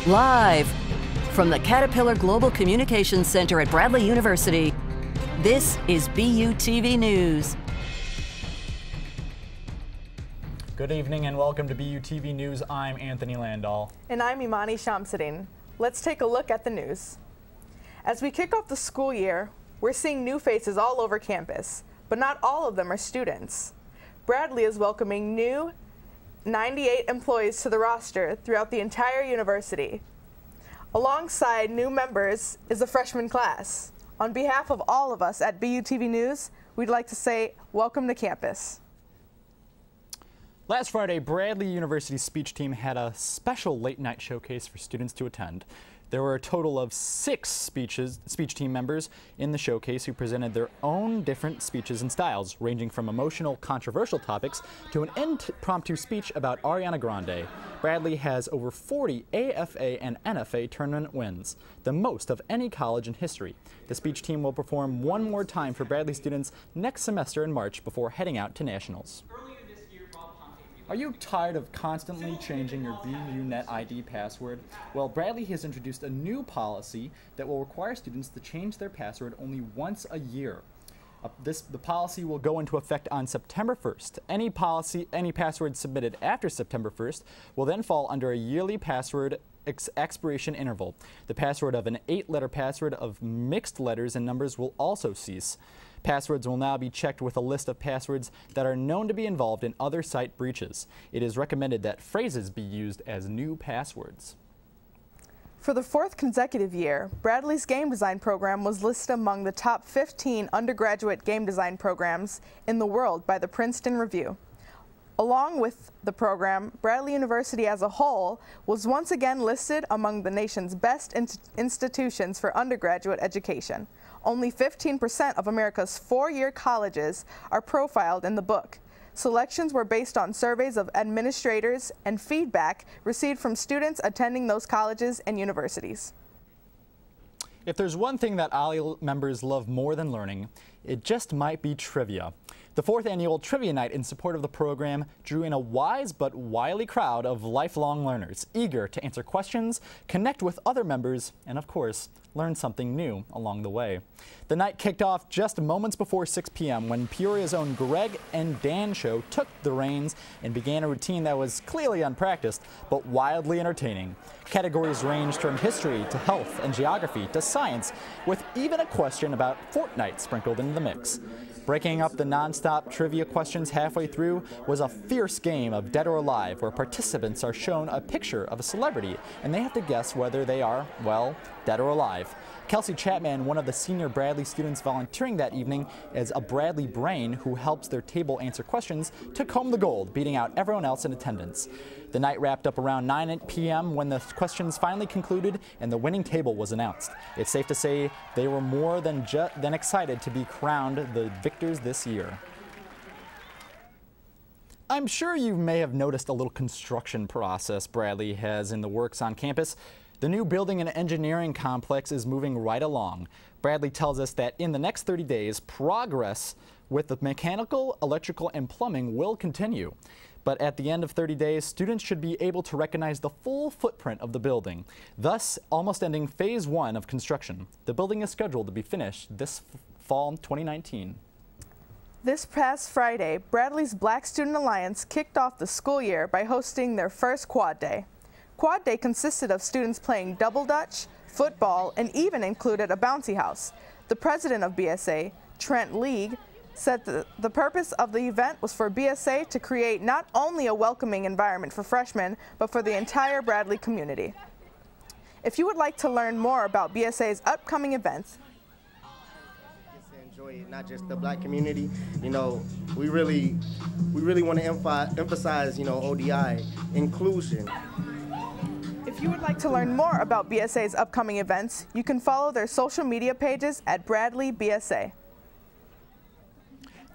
Live from the Caterpillar Global Communications Center at Bradley University, this is BUTV News. Good evening and welcome to BUTV News. I'm Anthony Landau. And I'm Imani Shamsuddin. Let's take a look at the news. As we kick off the school year, we're seeing new faces all over campus, but not all of them are students. Bradley is welcoming new 98 employees to the roster throughout the entire university. Alongside new members is a freshman class. On behalf of all of us at BUTV News, we'd like to say welcome to campus. Last Friday, Bradley University's speech team had a special late-night showcase for students to attend. There were a total of 6 speech team members in the showcase who presented their own different speeches and styles, ranging from emotional, controversial topics to an impromptu speech about Ariana Grande. Bradley has over 40 AFA and NFA tournament wins, the most of any college in history. The speech team will perform one more time for Bradley students next semester in March before heading out to nationals. Are you tired of constantly changing your BUNet ID password? Well, Bradley has introduced a new policy that will require students to change their password only once a year. The policy will go into effect on September 1st. Any password submitted after September 1st will then fall under a yearly password expiration interval. The password of an 8-letter password of mixed letters and numbers will also cease. Passwords will now be checked with a list of passwords that are known to be involved in other site breaches. It is recommended that phrases be used as new passwords. For the 4th consecutive year, Bradley's game design program was listed among the top 15 undergraduate game design programs in the world by the Princeton Review. Along with the program, Bradley University as a whole was once again listed among the nation's best institutions for undergraduate education. Only 15% of America's 4-year colleges are profiled in the book. Selections were based on surveys of administrators and feedback received from students attending those colleges and universities. If there's one thing that OLLI members love more than learning, it just might be trivia. The 4th annual Trivia Night in support of the program drew in a wise but wily crowd of lifelong learners, eager to answer questions, connect with other members, and of course, learn something new along the way. The night kicked off just moments before 6 p.m. when Peoria's own Greg and Dan show took the reins and began a routine that was clearly unpracticed, but wildly entertaining. Categories ranged from history to health and geography to science, with even a question about Fortnite sprinkled into the mix. Breaking up the non-stop trivia questions halfway through was a fierce game of Dead or Alive, where participants are shown a picture of a celebrity and they have to guess whether they are, well, dead or alive. Kelsey Chapman, one of the senior Bradley students volunteering that evening as a Bradley brain who helps their table answer questions, took home the gold, beating out everyone else in attendance. The night wrapped up around 9 p.m. when the questions finally concluded and the winning table was announced. It's safe to say they were more than excited to be crowned the victors this year. I'm sure you may have noticed a little construction process Bradley has in the works on campus. The new building and engineering complex is moving right along. Bradley tells us that in the next 30 days, progress with the mechanical, electrical, and plumbing will continue. But at the end of 30 days, students should be able to recognize the full footprint of the building, thus almost ending phase 1 of construction. The building is scheduled to be finished this fall 2019. This past Friday, Bradley's Black Student Alliance kicked off the school year by hosting their first Quad Day. Quad Day consisted of students playing double dutch, football, and even included a bouncy house. The president of BSA, Trent League, said the purpose of the event was for BSA to create not only a welcoming environment for freshmen, but for the entire Bradley community. If you would like to learn more about BSA's upcoming events, enjoy it, not just the Black community. You know, we really want to emphasize, ODI, inclusion. If you would like to learn more about BSA's upcoming events, you can follow their social media pages at Bradley BSA.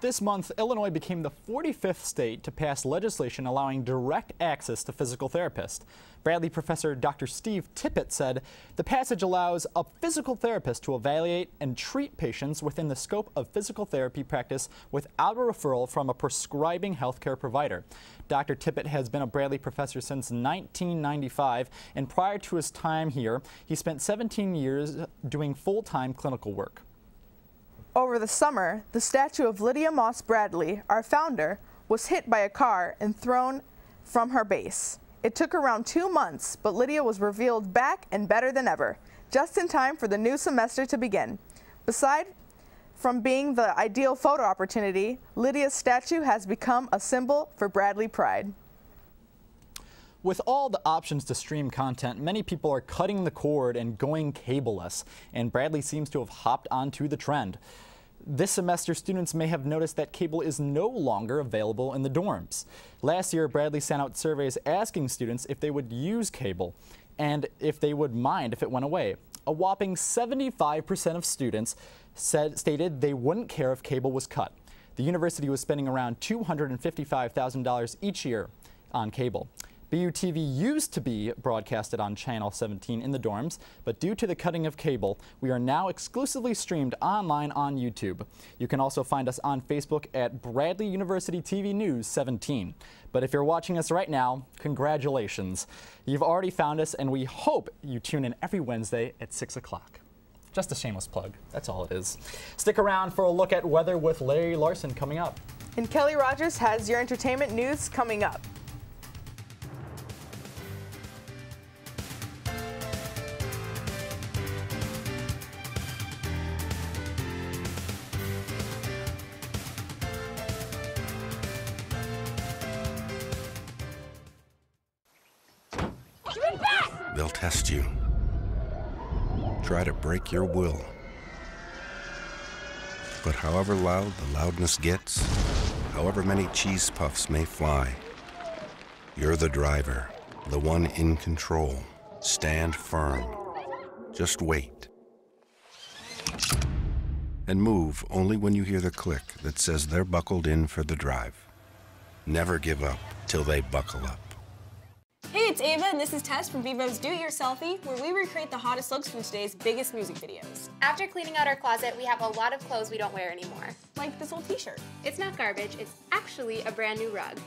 This month, Illinois became the 45th state to pass legislation allowing direct access to physical therapists. Bradley professor Dr. Steve Tippett said the passage allows a physical therapist to evaluate and treat patients within the scope of physical therapy practice without a referral from a prescribing healthcare provider. Dr. Tippett has been a Bradley professor since 1995, and prior to his time here, he spent 17 years doing full-time clinical work. Over the summer, the statue of Lydia Moss Bradley, our founder, was hit by a car and thrown from her base. It took around 2 months, but Lydia was revealed back and better than ever, just in time for the new semester to begin. Beside from being the ideal photo opportunity, Lydia's statue has become a symbol for Bradley pride. With all the options to stream content, many people are cutting the cord and going cableless, and Bradley seems to have hopped onto the trend. This semester, students may have noticed that cable is no longer available in the dorms. Last year, Bradley sent out surveys asking students if they would use cable and if they would mind if it went away. A whopping 75% of students stated they wouldn't care if cable was cut. The university was spending around $255,000 each year on cable. BUTV used to be broadcasted on Channel 17 in the dorms, but due to the cutting of cable, we are now exclusively streamed online on YouTube. You can also find us on Facebook at Bradley University TV News 17. But if you're watching us right now, congratulations. You've already found us, and we hope you tune in every Wednesday at 6 o'clock. Just a shameless plug. That's all it is. Stick around for a look at weather with Larry Larson coming up. And Kelly Rogers has your entertainment news coming up. They'll test you. Try to break your will. But however loud the loudness gets, however many cheese puffs may fly, you're the driver, the one in control. Stand firm. Just wait. And move only when you hear the click that says they're buckled in for the drive. Never give up till they buckle up. Hey, it's Ava, and this is Tess from Vivo's Do It Yourselfie, where we recreate the hottest looks from today's biggest music videos. After cleaning out our closet, we have a lot of clothes we don't wear anymore. Like this old t-shirt. It's not garbage, it's actually a brand new rug.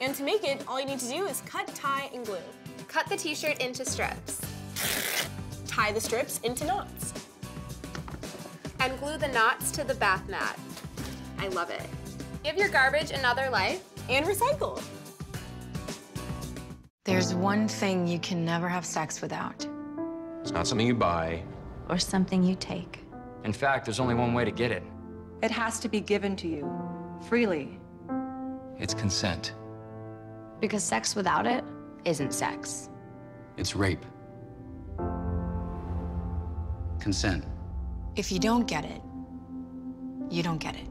And to make it, all you need to do is cut, tie, and glue. Cut the t-shirt into strips. Tie the strips into knots. And glue the knots to the bath mat. I love it. Give your garbage another life. And recycle. There's one thing you can never have sex without. It's not something you buy. Or something you take. In fact, there's only one way to get it. It has to be given to you, freely. It's consent. Because sex without it isn't sex. It's rape. Consent. If you don't get it, you don't get it.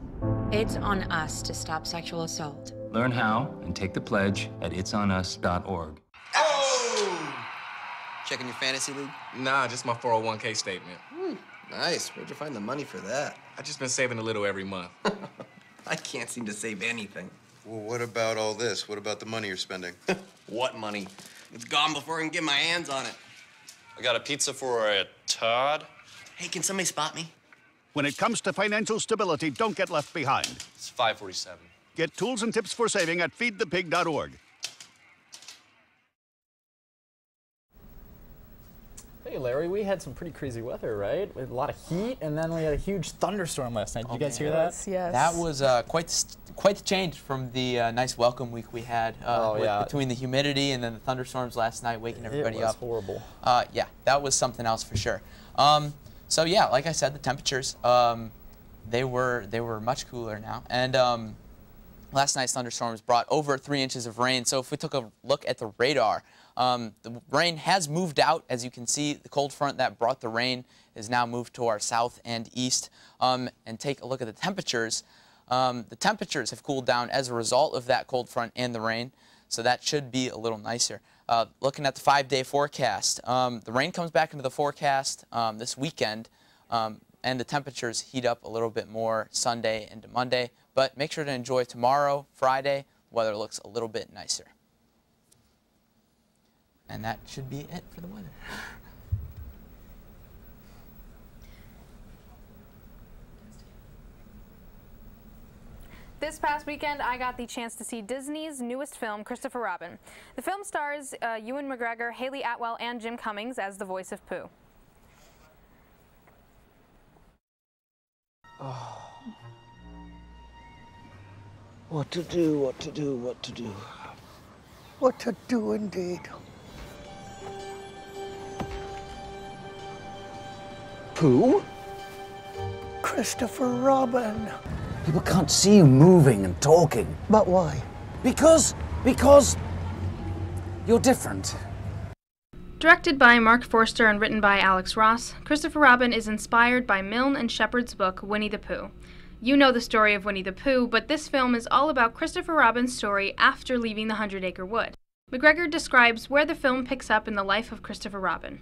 It's on us to stop sexual assault. Learn how and take the pledge at itsonus.org. Oh! Checking your fantasy league? Nah, just my 401k statement. Nice. Where'd you find the money for that? I just been saving a little every month. I can't seem to save anything. Well, what about all this? What about the money you're spending? What money? It's gone before I can get my hands on it. I got a pizza for a Todd. Hey, can somebody spot me? When it comes to financial stability, don't get left behind. It's 547. Get tools and tips for saving at feedthepig.org. Hey, Larry, we had some pretty crazy weather, right? With a lot of heat, and then we had a huge thunderstorm last night. Did you guys hear that? Yes. That was quite the change from the nice welcome week we had between the humidity and then the thunderstorms last night, waking everybody up. It was horrible. Yeah, that was something else for sure. So yeah, like I said, the temperatures they were much cooler now, and last night's thunderstorms brought over 3 inches of rain. So if we took a look at the radar, the rain has moved out. As you can see, the cold front that brought the rain is now moved to our south and east. And take a look at the temperatures. The temperatures have cooled down as a result of that cold front and the rain, so that should be a little nicer. Looking at the 5-day forecast, the rain comes back into the forecast this weekend, and the temperatures heat up a little bit more Sunday into Monday. But make sure to enjoy tomorrow, Friday. Weather looks a little bit nicer. And that should be it for the weather. This past weekend, I got the chance to see Disney's newest film, Christopher Robin. The film stars Ewan McGregor, Haley Atwell, and Jim Cummings as the voice of Pooh. Oh. What to do, what to do, what to do. What to do indeed. Pooh? Christopher Robin. People can't see you moving and talking. But why? Because you're different. Directed by Mark Forster and written by Alex Ross, Christopher Robin is inspired by Milne and Shepard's book, Winnie the Pooh. You know the story of Winnie the Pooh, but this film is all about Christopher Robin's story after leaving the 100-Acre Wood. McGregor describes where the film picks up in the life of Christopher Robin.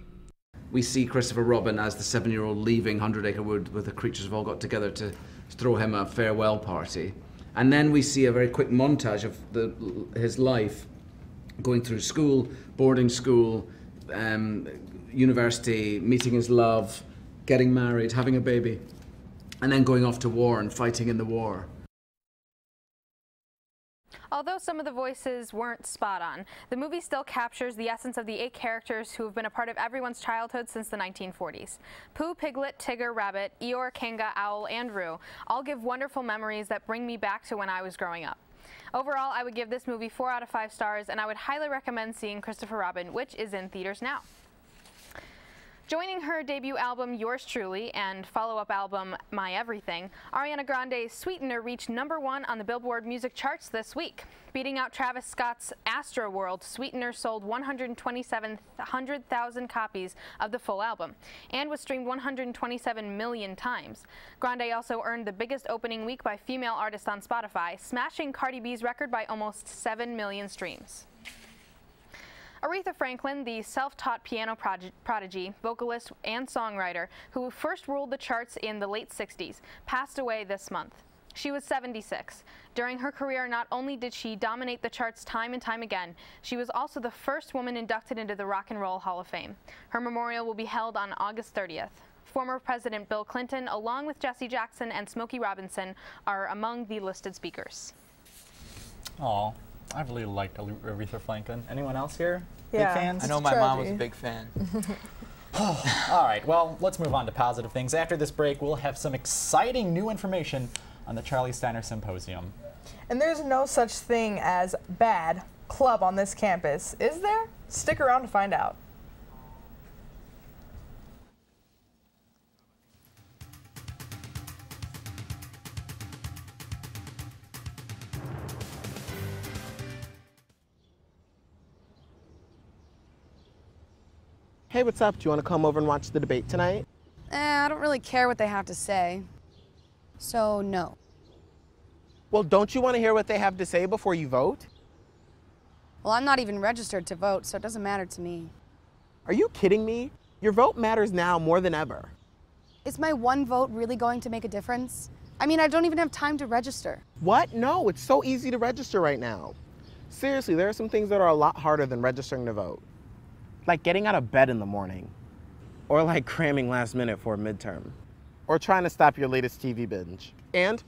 We see Christopher Robin as the 7-year-old leaving 100-Acre Wood with the creatures have all got together to throw him a farewell party. And then we see a very quick montage of his life going through school, boarding school, university, meeting his love, getting married, having a baby, and then going off to war and fighting in the war. Although some of the voices weren't spot on, the movie still captures the essence of the 8 characters who have been a part of everyone's childhood since the 1940s. Pooh, Piglet, Tigger, Rabbit, Eeyore, Kanga, Owl, and Roo all give wonderful memories that bring me back to when I was growing up. Overall, I would give this movie 4 out of 5 stars, and I would highly recommend seeing Christopher Robin, which is in theaters now. Joining her debut album, Yours Truly, and follow-up album, My Everything, Ariana Grande's Sweetener reached #1 on the Billboard music charts this week. Beating out Travis Scott's Astroworld, Sweetener sold 127,000 copies of the full album, and was streamed 127 million times. Grande also earned the biggest opening week by female artist on Spotify, smashing Cardi B's record by almost 7 million streams. Aretha Franklin, the self-taught piano prodigy, vocalist, and songwriter who first ruled the charts in the late 60s, passed away this month. She was 76. During her career, not only did she dominate the charts time and time again, she was also the first woman inducted into the Rock and Roll Hall of Fame. Her memorial will be held on August 30th. Former President Bill Clinton, along with Jesse Jackson and Smokey Robinson, are among the listed speakers. Aw, I really liked Aretha Franklin. Anyone else here? Yeah, big fans? I know my mom was a big fan. All right, well, let's move on to positive things. After this break, we'll have some exciting new information on the Charlie Steiner Symposium. And there's no such thing as bad club on this campus, is there? Stick around to find out. Hey, what's up? Do you want to come over and watch the debate tonight? I don't really care what they have to say. So, no. Well, don't you want to hear what they have to say before you vote? Well, I'm not even registered to vote, so it doesn't matter to me. Are you kidding me? Your vote matters now more than ever. Is my one vote really going to make a difference? I mean, I don't even have time to register. What? No, it's so easy to register right now. Seriously, there are some things that are a lot harder than registering to vote. Like getting out of bed in the morning. Or like cramming last minute for a midterm. Or trying to stop your latest TV binge. And,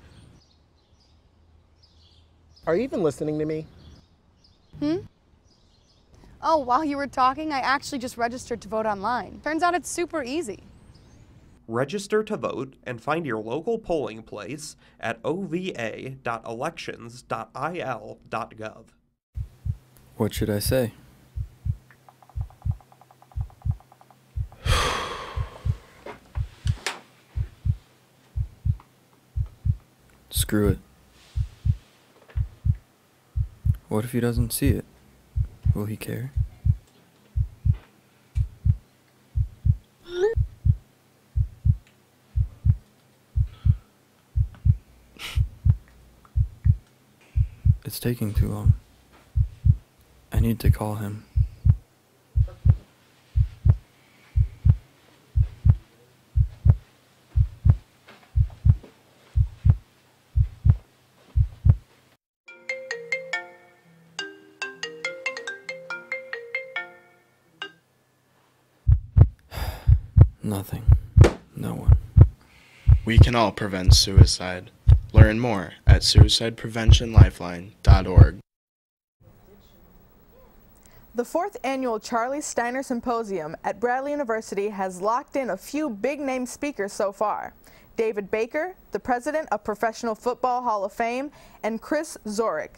are you even listening to me? Oh, while you were talking, I actually just registered to vote online. Turns out it's super easy. Register to vote and find your local polling place at ova.elections.il.gov. What should I say? Screw it. What if he doesn't see it? Will he care? It's taking too long. I need to call him. Nothing. No one. We can all prevent suicide. Learn more at suicidepreventionlifeline.org. The 4th annual Charlie Steiner Symposium at Bradley University has locked in a few big-name speakers so far. David Baker, the president of Professional Football Hall of Fame, and Chris Zorick,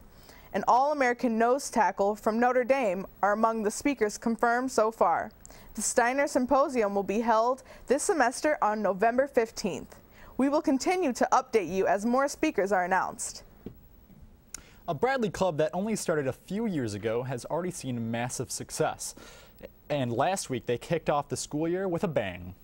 an All-American nose tackle from Notre Dame, are among the speakers confirmed so far. The Steiner Symposium will be held this semester on November 15th. We will continue to update you as more speakers are announced. A Bradley club that only started a few years ago has already seen massive success. And last week they kicked off the school year with a bang.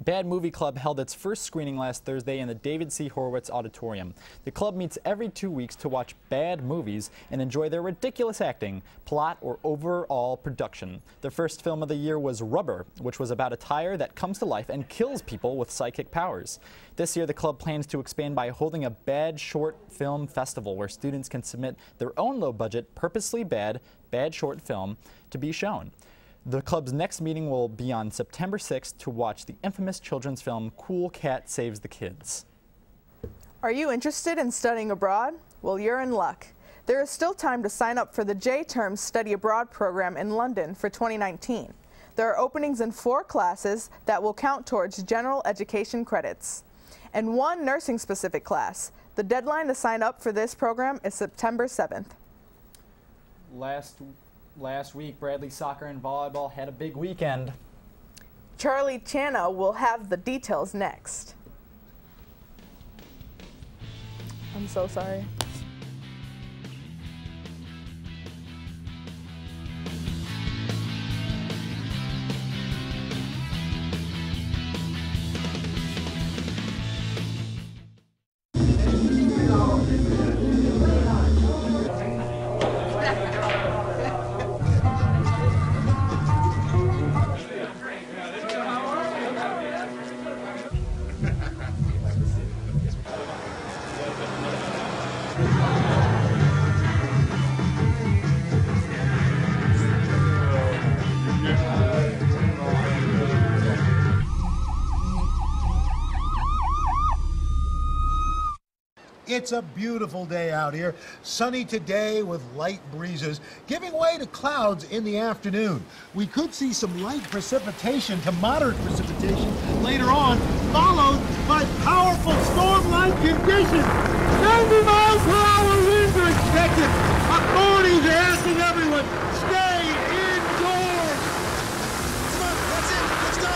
Bad Movie Club held its first screening last Thursday in the David C. Horowitz Auditorium. The club meets every 2 weeks to watch bad movies and enjoy their ridiculous acting, plot, or overall production. Their first film of the year was Rubber, which was about a tire that comes to life and kills people with psychic powers. This year, the club plans to expand by holding a bad short film festival where students can submit their own low-budget, purposely bad short film to be shown. The club's next meeting will be on September 6th to watch the infamous children's film Cool Cat Saves the Kids. Are you interested in studying abroad? Well, you're in luck. There is still time to sign up for the J-Term Study Abroad program in London for 2019. There are openings in 4 classes that will count towards general education credits, and 1 nursing-specific class. The deadline to sign up for this program is September 7th. Last week, Bradley soccer and volleyball had a big weekend. Charlie Chana will have the details next. I'm so sorry. It's a beautiful day out here. Sunny today with light breezes, giving way to clouds in the afternoon. We could see some light precipitation to moderate precipitation later on, followed by powerful storm-like conditions. 90 miles per hour winds are expected. Authorities are asking everyone, stay indoors. Come on, that's it. Let's go.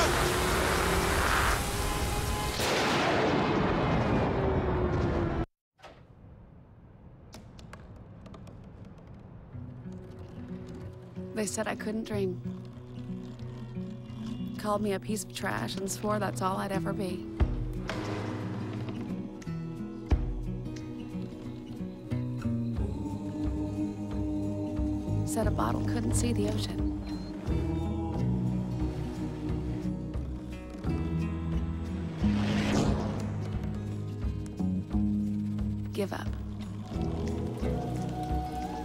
They said I couldn't dream. Called me a piece of trash and swore that's all I'd ever be. Said a bottle couldn't see the ocean. Give up.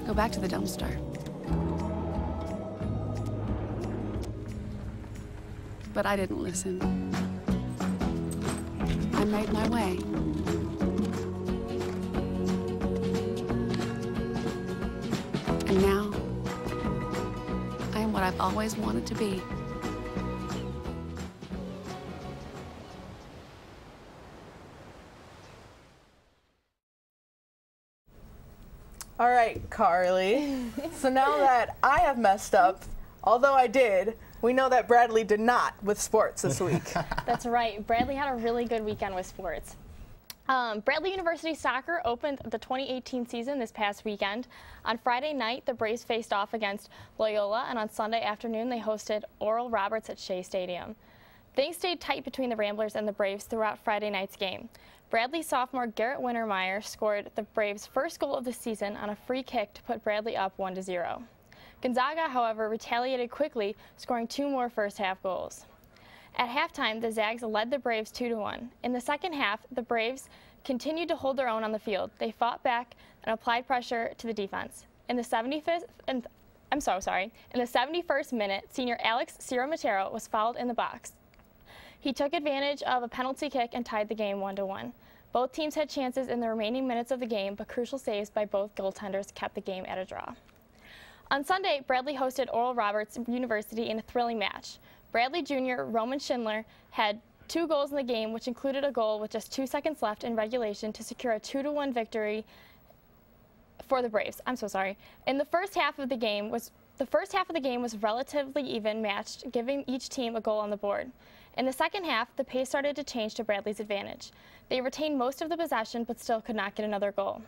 Go back to the dumpster. But I didn't listen. I made my way. And now, I am what I've always wanted to be. All right, Carly. So now that I have messed up, although I did, we know that Bradley did not with sports this week. That's right. Bradley had a really good weekend with sports. Bradley University soccer opened the 2018 season this past weekend. On Friday night, the Braves faced off against Loyola, and on Sunday afternoon, they hosted Oral Roberts at Shea Stadium. Things stayed tight between the Ramblers and the Braves throughout Friday night's game. Bradley sophomore Garrett Wintermeyer scored the Braves' first goal of the season on a free kick to put Bradley up 1-0. Gonzaga, however, retaliated quickly, scoring 2 more first-half goals. At halftime, the Zags led the Braves 2-1. In the second half, the Braves continued to hold their own on the field. They fought back and applied pressure to the defense. In the 71st minute, senior Alex Ciro-Matero was fouled in the box. He took advantage of a penalty kick and tied the game 1-1. Both teams had chances in the remaining minutes of the game, but crucial saves by both goaltenders kept the game at a draw. On Sunday, Bradley hosted Oral Roberts University in a thrilling match. Bradley Jr. Roman Schindler had 2 goals in the game, which included a goal with just 2 seconds left in regulation to secure a 2-1 victory for the Braves. I'm so sorry. In the first half of the game was relatively even matched, giving each team a goal on the board. In the second half, the pace started to change to Bradley's advantage. They retained most of the possession, but still could not get another goal.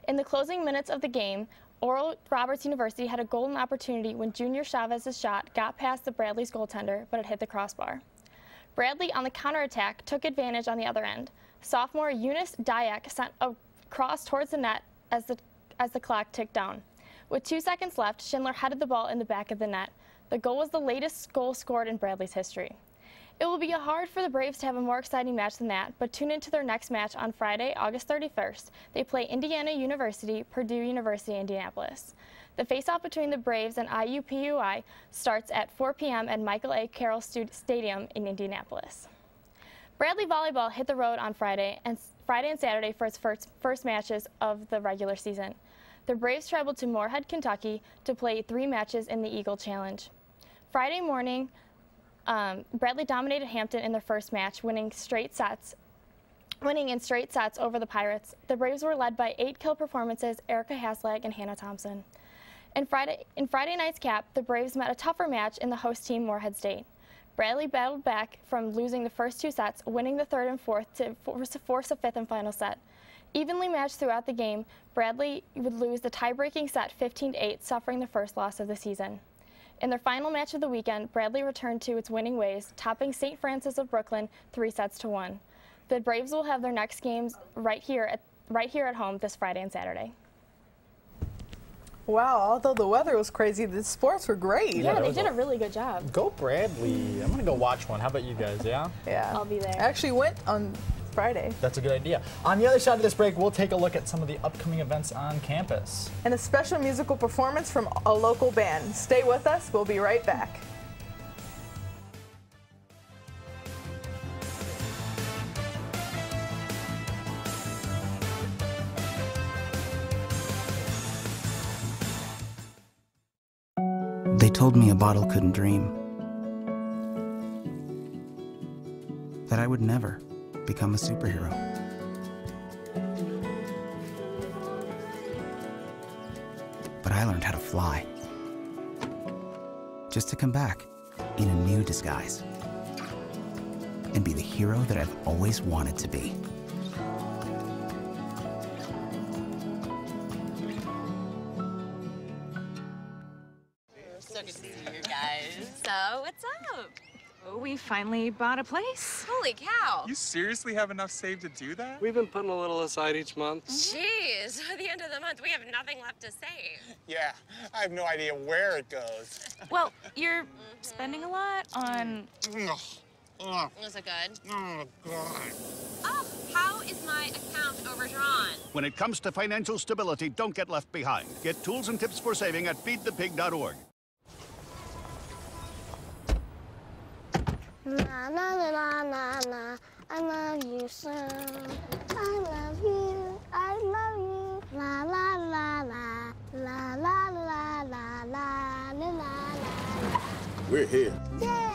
In the closing minutes of the game, Oral Roberts University had a golden opportunity when Junior Chavez's shot got past the Bradley's goaltender, but it hit the crossbar. Bradley, on the counterattack, took advantage on the other end. Sophomore Eunice Dyack sent a cross towards the net as the clock ticked down. With 2 seconds left, Schindler headed the ball in the back of the net. The goal was the latest goal scored in Bradley's history. It will be hard for the Braves to have a more exciting match than that, but tune into their next match on Friday, August 31st. They play Indiana University, Purdue University, Indianapolis. The face-off between the Braves and IUPUI starts at 4 p.m. at Michael A. Carroll Stadium in Indianapolis. Bradley Volleyball hit the road on Friday and Saturday for its first matches of the regular season. The Braves traveled to Moorhead, Kentucky to play 3 matches in the Eagle Challenge. Friday morning, Bradley dominated Hampton in their first match, winning in straight sets over the Pirates. The Braves were led by 8-kill performances, Erica Haslag and Hannah Thompson. In Friday night's cap, the Braves met a tougher match in the host team, Moorhead State. Bradley battled back from losing the first 2 sets, winning the third and fourth to force a fifth and final set. Evenly matched throughout the game, Bradley would lose the tie-breaking set 15-8, suffering the first loss of the season. In their final match of the weekend, Bradley returned to its winning ways, topping St. Francis of Brooklyn 3-1. The Braves will have their next games right here at home this Friday and Saturday. Wow, although the weather was crazy, the sports were great. Yeah, they did a really good job. Go Bradley. I'm going to go watch one. How about you guys, yeah? Yeah. I'll be there. I actually went on Friday. That's a good idea. On the other side of this break, we'll take a look at some of the upcoming events on campus. And a special musical performance from a local band. Stay with us. We'll be right back. They told me a bottle couldn't dream. That I would never become a superhero. But I learned how to fly. Just to come back in a new disguise. And be the hero that I've always wanted to be. So good to see you guys. So, what's up? Oh, we finally bought a place. Holy cow. You seriously have enough saved to do that? We've been putting a little aside each month. Jeez, at the end of the month, we have nothing left to save. Yeah, I have no idea where it goes. Well, you're spending a lot on... Was it good? Oh, God. Oh, how is my account overdrawn? When it comes to financial stability, don't get left behind. Get tools and tips for saving at feedthepig.org. La la la la la, I love you so. I love you, I love you. La la la la, la la la la la la la. We're here. Yay!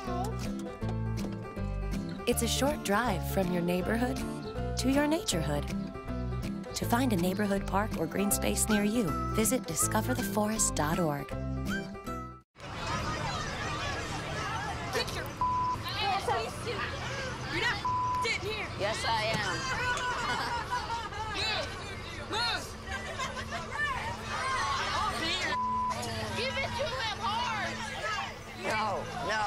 It's a short drive from your neighborhood to your naturehood. To find a neighborhood park or green space near you, visit discovertheforest.org. You're not in here. Yes, I am. Move! Give it to him hard! No, no,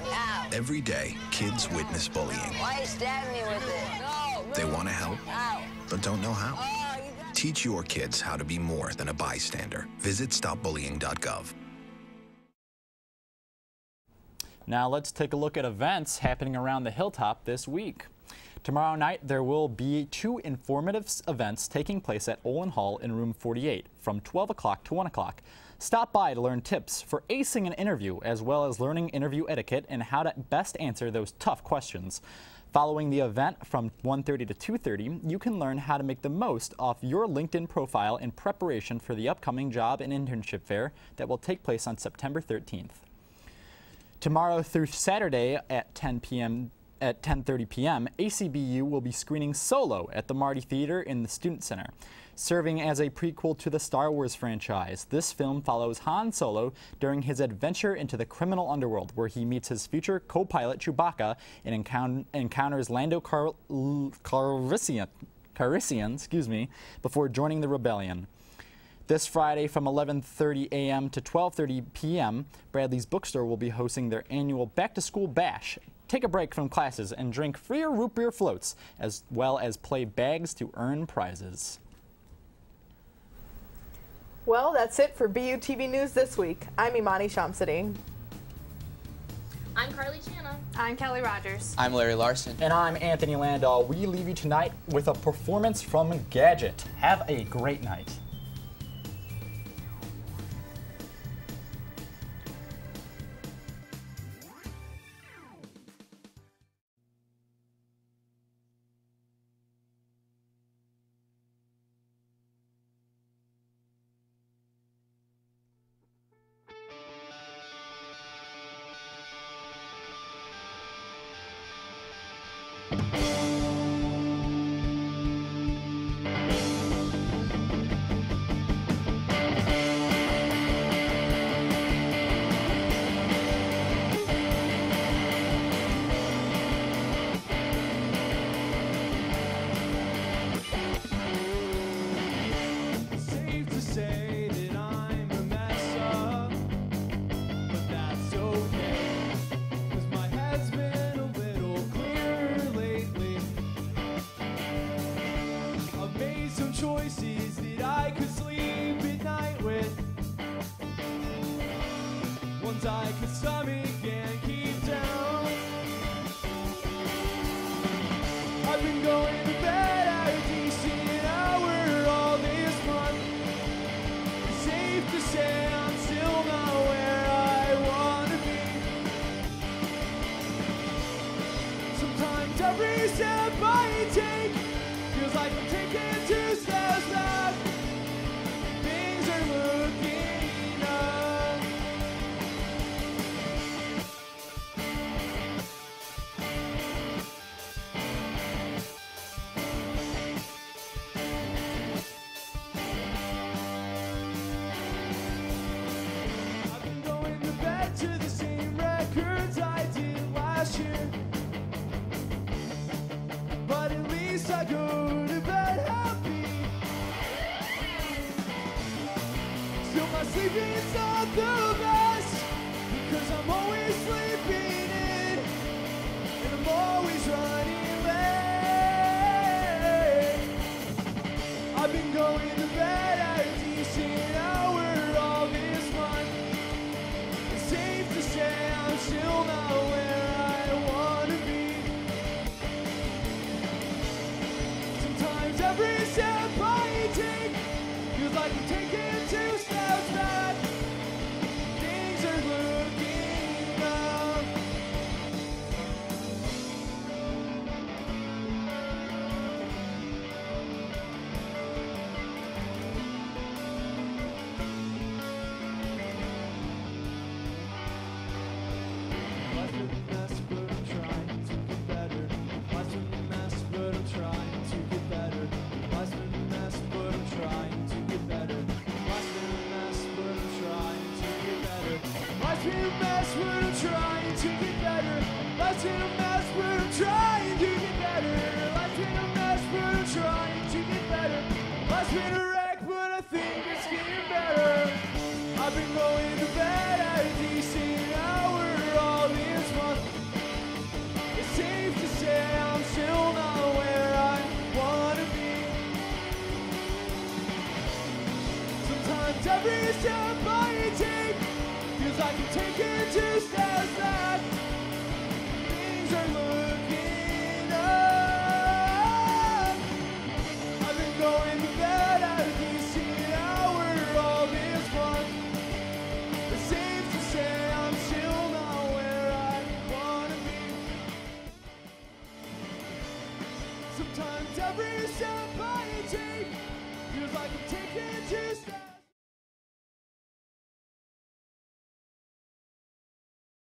now. Every day, kids witness bullying. Why you stab me with it? No. They want to help, Ow. but don't know how. Oh, Teach your kids how to be more than a bystander. Visit stopbullying.gov. Now let's take a look at events happening around the Hilltop this week. Tomorrow night there will be 2 informative events taking place at Olin Hall in room 48 from 12 o'clock to 1 o'clock. Stop by to learn tips for acing an interview, as well as learning interview etiquette and how to best answer those tough questions. Following the event from 1:30 to 2:30, you can learn how to make the most off your LinkedIn profile in preparation for the upcoming job and internship fair that will take place on September 13th. Tomorrow through Saturday at 10:30 p.m., ACBU will be screening Solo at the Marty Theater in the Student Center. Serving as a prequel to the Star Wars franchise, this film follows Han Solo during his adventure into the criminal underworld, where he meets his future co-pilot Chewbacca and encounters Lando Calrissian, before joining the rebellion. This Friday from 11:30 a.m. to 12:30 p.m., Bradley's Bookstore will be hosting their annual back-to-school bash. Take a break from classes and drink free root beer floats, as well as play bags to earn prizes. Well, that's it for BUTV News this week. I'm Imani Shamsidi. I'm Carly Chana. I'm Kelly Rogers. I'm Larry Larson. And I'm Anthony Landau. We leave you tonight with a performance from Gadget. Have a great night. Choices that I could sleep at night with, ones I could stomach and keep down. I've been going to bed at a decent hour all this month. It's safe to say I'm still not where I want to be. Sometimes every step I take feels like I'm taking 2 steps back. Things are looking up. I've been going to bed to the same records I did last year, but at least I go to bed happy. Still my sleeping's not the best, because I'm always sleeping in, and I'm always running late. I've been going to bed at a decent hour all this month. It's safe to say I'm still not where I want to be. Sometimes every step I take feels like I'm taking 2 steps back. Things are looking up. Life's been a mess, but I'm trying to get better. Life's been a mess, but I'm trying to get better. Life's been a mess, but I'm trying to get better. Life's been a mess, but I'm trying to get better. Life's been a mess, but I'm trying to get better. Life's been a mess, but I'm trying to get better. Life's been a mess, but I'm trying to get better. Life's been a